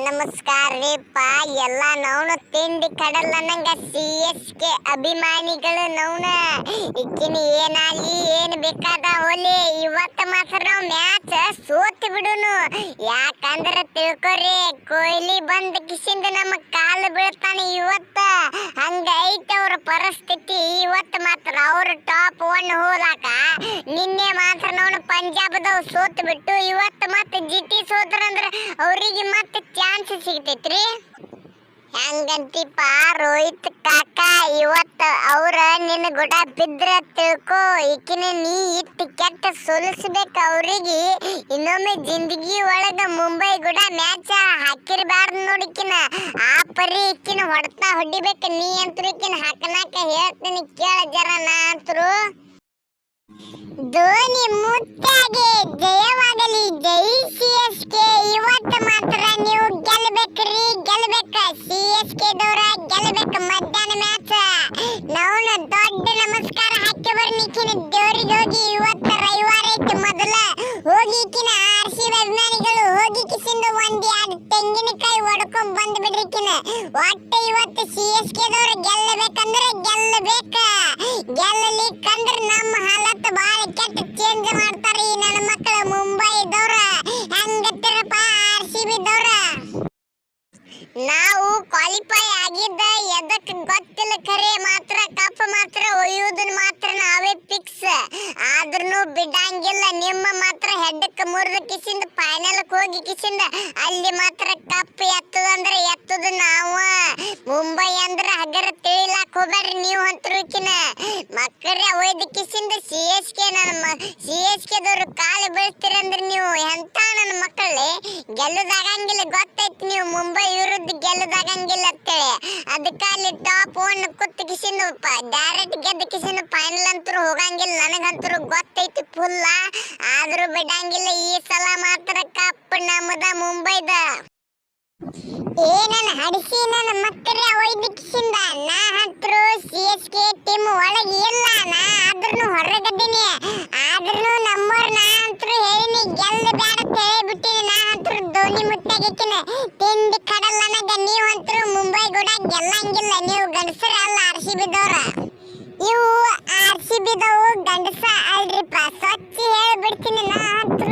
ನಮಸ್ಕಾರ ರೀಪ ಎಲ್ಲ ನೌನ ತಿಂಡಿ ಕಡಲ್ಲ ನಂಗ CSK ಅಭಿಮಾನಿಗಳು ನೌನ ಇಕ್ಕಿನ ಏನಾಗಿ ಏನು ಬೇಕಾದ ಹೋಲಿ ಇವತ್ತು ಮಾತ್ರ ನಾವು ಮ್ಯಾಚ್ ಸೋತ್ ಬಿಡುನು ಯಾಕಂದ್ರೆ ತಿಳ್ಕೊರಿ ಕೊಹ್ಲಿ ಬಂದ ಕಿಸಿಂದ ನಮ್ಮ ಕಾಲು ಬೀಳ್ತಾನೆ ಇವತ್ತ ಹಂಗೈತೆ ಅವ್ರ ಪರಿಸ್ಥಿತಿ ಇವತ್ತು ಮಾತ್ರ ಅವ್ರ ಟಾಪ್ 1 ಹೋಲಾಕ ನಿನ್ನೆ ಮಾತ್ರ ನಾವು ಪಂಜಾಬದವ್ ಸೋತ್ ಬಿಟ್ಟು ಇವತ್ತು ಮತ್ತೆ GT ಸೋದ್ರಂದ್ರ ಅವರಿಗೆ ಮತ್ತೆ ಚಾನ್ಸ್ ಸಿಗ್ತೈತ್ರಿ ಹಂಗಂತಿಪ್ಪ ರೋಹಿತ್ ಕಾಕ ಇವತ್ತು ಅವ್ರ ನಿನ್ನ ಗುಡ ಬಿದ್ರ ತಿಳ್ಕೊ ಈಕಿನ ನೀ ಇಟ್ಟು ಕೆಟ್ಟ ಸೋಲಿಸ್ಬೇಕು ಅವ್ರಿಗೆ ಇನ್ನೊಮ್ಮೆ ಜಿಂದಗಿ ಒಳಗ ಮುಂಬೈ ಗುಡ ಮ್ಯಾಚ್ ಹಾಕಿರ್ಬಾರ್ದು ನೋಡಿಕಿನ ಆ ಪರಿ ಇಕ್ಕಿನ ಹೊಡ್ತಾ ಹೊಡಿಬೇಕು ನೀ ಅಂತೂ ಇಕ್ಕಿನ ಹಾಕನಾಕ ಹೇಳ್ತೀನಿ ಕೇಳ ಜರ ನಾ ಅಂತರು ಧೋನಿ ಮುತ್ತಾಗೆ ಜಯವಾಗಲಿ ಜೈ CSK ಇವತ್ತು ಮಾತ್ರ ನೀವು ಗೆಲ್ಲಬೇಕ್ರಿ ಗೆಲ್ಲಬೇಕ CSK ದವರ ಗೆಲ್ಲಬೇಕ ಮಧ್ಯಾಹ್ನ ಮ್ಯಾಚ್ ನಾವು ದೊಡ್ಡ ನಮಸ್ಕಾರ ಹಾಕಿ ಬರ್ನಿಕಿನ ದೇವರಿಗೆ ಹೋಗಿ ಇವತ್ತು ರವಿವಾರ ಐತಿ ಮೊದಲ ಹೋಗಿ ಈಕಿನ RCB ಅಭಿಮಾನಿಗಳು ಹೋಗಿ ಕಿಸಿಂದ ಎರಡು ತೆಂಗಿನಕಾಯಿ ಹೊಡ್ಕೊಂಡ್ ಬಂದ್ ಬಿಡ್ರಿಕಿನ ಒಟ್ಟು ಇವತ್ತು CSK ದವರ ಗೆಲ್ಲಬೇಕಂದ್ರೆ ಗೆಲ್ಲಬೇಕ ಗೆಲ್ಲಲಿಕ್ಕಂದ್ರೆ ನಮ್ಮ ಹಾಲತ್ ಬಾಳ ಕೆಟ್ಟ ಚೇಂಜ್ ಮಾಡ್ತಾರೆ ಈ ನನ್ನ ಮಕ್ಕಳು ಮುಂಬೈದವ್ರ ಹಂಗತ್ತಿರಪ್ಪ RCB ದವ್ರ ನಾವು ಕ್ವಾಲಿಫೈ ಆಗಿದ್ದ ಎದಕ್ಕೆ ಗೊತ್ತಿಲ್ಲ ಖರೆ ಮಾತ್ರ ಕಪ್ ಮಾತ್ರ ಒಯ್ಯುವುದನ್ನ ಮಾತ್ರ ನಾವೇ ಫಿಕ್ಸ್ ಆದ್ರೂ ಬಿಡಂಗಿಲ್ಲ ನಿಮ್ಮ ಮಾತ್ರ ಹೆಡ್ಡಕ್ಕೆ ಮುರಿದ ಕಿಸಿಂದ ಫೈನಲ್ಗೆ ಹೋಗಿ ಕಿಸಿಂದ ಅಲ್ಲಿ ಮಾತ್ರ ಕಪ್ ಎತ್ತದಂದ್ರೆ ಎತ್ತದ ನಾವು ಮುಂಬೈ ಅಂದ್ರೆ ಹಗರ ತಿಳಿಲಾಕ್ ಹೋಗ್ಬೇಡ್ರಿ ನೀವು ಅಂತರುಕಿನ ಮಕ್ಕಳೇ ಒಯ್ದ ಕಿಸಿಂದ CSK ನನ್ನ CSK ದವರು ಕಾಲು ಬೀಳ್ತೀರಂದ್ರೆ ನೀವು ಎಂತ ನನ್ನ ಮಕ್ಕಳೇ ಗೆಲ್ಲದಾಗಂಗಿಲ್ಲ ಗೊತ್ತೈತಿ ನೀವು ಮುಂಬೈ ವಿರುದ್ಧ ಗೆಲ್ಲದಾಗಂಗಿಲ್ಲ ಅಂತೇಳಿ ಅದಕ್ಕೆ ಅಲ್ಲಿ ಟಾಪ್ 1 ಕುತ್ತ ಕಿಸಿಂದ ಡೈರೆಕ್ಟ್ ಗೆದ್ದ ಕಿಸಿಂದ ಫೈನಲ್ ಅಂತೂ ಹೋಗಂಗಿಲ್ಲ ನನಗಂತೂ ಗೊತ್ತೈತಿ ಫುಲ್ಲ ಆದ್ರೂ ಬಿಡಂಗಿಲ್ಲ ಈ ಸಲ ಮಾತ್ರ ಕಪ್ ನಮ್ಮದ ಮುಂಬೈದ ಏನನ್ನ ಹಡಿಸಿ ನನ್ನ ಮಕ್ಕಳೇ ಒಯ್ದ ಕಿಸಿಂದ ನಾ ಹತ್ರ CSK ಟೀಮ್ ಒಳಗೆ ಇಲ್ಲ ನಾ ಆದ್ರೂ ಹೊರಗದ್ದೀನಿ ಆದ್ರೂ ನಮ್ಮವ್ರ ನಾ ಅಂತೂ ಹೇಳಿನಿ ಗೆಲ್ಲ ಬೇಡ ಅಂತ ಹೇಳಿಬಿಟ್ಟಿನಿ ನಾ ಅಂತೂ ಧೋನಿ ಮುತ್ತಾಗಿಕ್ಕಿನ ತಿಂಡಿ ಕಡಲ್ಲ ನನಗ ನೀವಂತೂ ಮುಂಬೈ ಕೂಡ ಗೆಲ್ಲಂಗಿಲ್ಲ ನೀವು ಗಂಡಸರಲ್ಲ RCB ದವ್ರ ಇವು RCB ದವು ಗಂಡಸ ಅಲ್ರಿಪ್ಪ ಸ್ವಚ್ಛ ಹೇಳ್ಬಿಡ್ತೀನಿ ನಾ ಅಂತೂ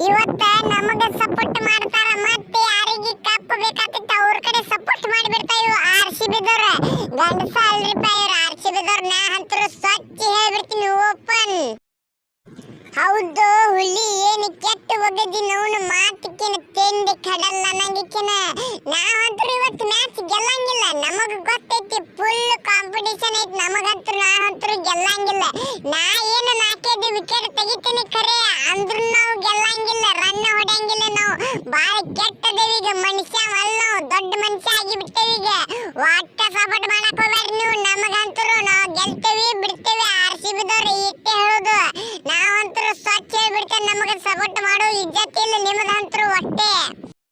ಇವತ್ತ ನಮಗ ಸಪೋರ್ಟ್ ಮಾಡ್ತಾರ ಮತ್ತೆ ಯಾರಿಗೆ ಕಪ್ ಬೇಕಾಗ್ತೈತೆ ಅವ್ರ ಕಡೆ ಸಪೋರ್ಟ್ ಮಾಡಿಬಿಡ್ತಾ ಇವು RCB ದವ್ರ ಗಂಡಸ ಅಲ್ರಿಪ್ಪ ಇವ್ರು RCB ದವ್ರ ನಾ ಅಂತೂ ಸ್ವಚ್ಛ ಹೇಳ್ಬಿಡ್ತೀನಿ ಓಪನ್ ಹೌದು ಹುಲಿ ಏನು ಕೆಟ್ಟ ಒಗದಿ ನೋನು ಮಾತಿಕಿನ ತಿಂಡಿ ಕಡಲ್ಲ ನಂಗಿಕಿನ ನಾವಂತೂ ಇವತ್ತು ಮ್ಯಾಚ್ ಗೆಲ್ಲಂಗಿಲ್ಲ ನಮಗ ಗೊತ್ತೈತಿ ಫುಲ್ ಕಾಂಪಿಟೇಷನ್ ಐತಿ ನಮಗಂತೂ ನಾವಂತೂ ಗೆಲ್ಲಂಗಿಲ್ಲ ನಾ ಏನು 4 ವಿಕೆಟ್ ತೆಗಿತೀನಿ ಖರೆ ಅಂದ್ರೂ ನಾವು ಗೆಲ್ಲಂಗಿಲ್ಲ ರನ್ ಹೊಡೆಯಂಗಿಲ್ಲ ನಾವು ಬಾಳ ಕೆಟ್ಟದೇವೀಗ ಮನುಷ್ಯ ಅಲ್ಲ ನಾವು ದೊಡ್ಡ ಮನುಷ್ಯ ಆಗಿಬಿಟ್ಟೇವೀಗ ಒಟ್ಟ ಸಪೋರ್ಟ್ ಮಾಡಕ್ ಹೋಗ್ಬೇಡ್ರಿ ನೀವು ನಮಗಂತೂ ನಾವು ಗೆಲ್ತೇವಿ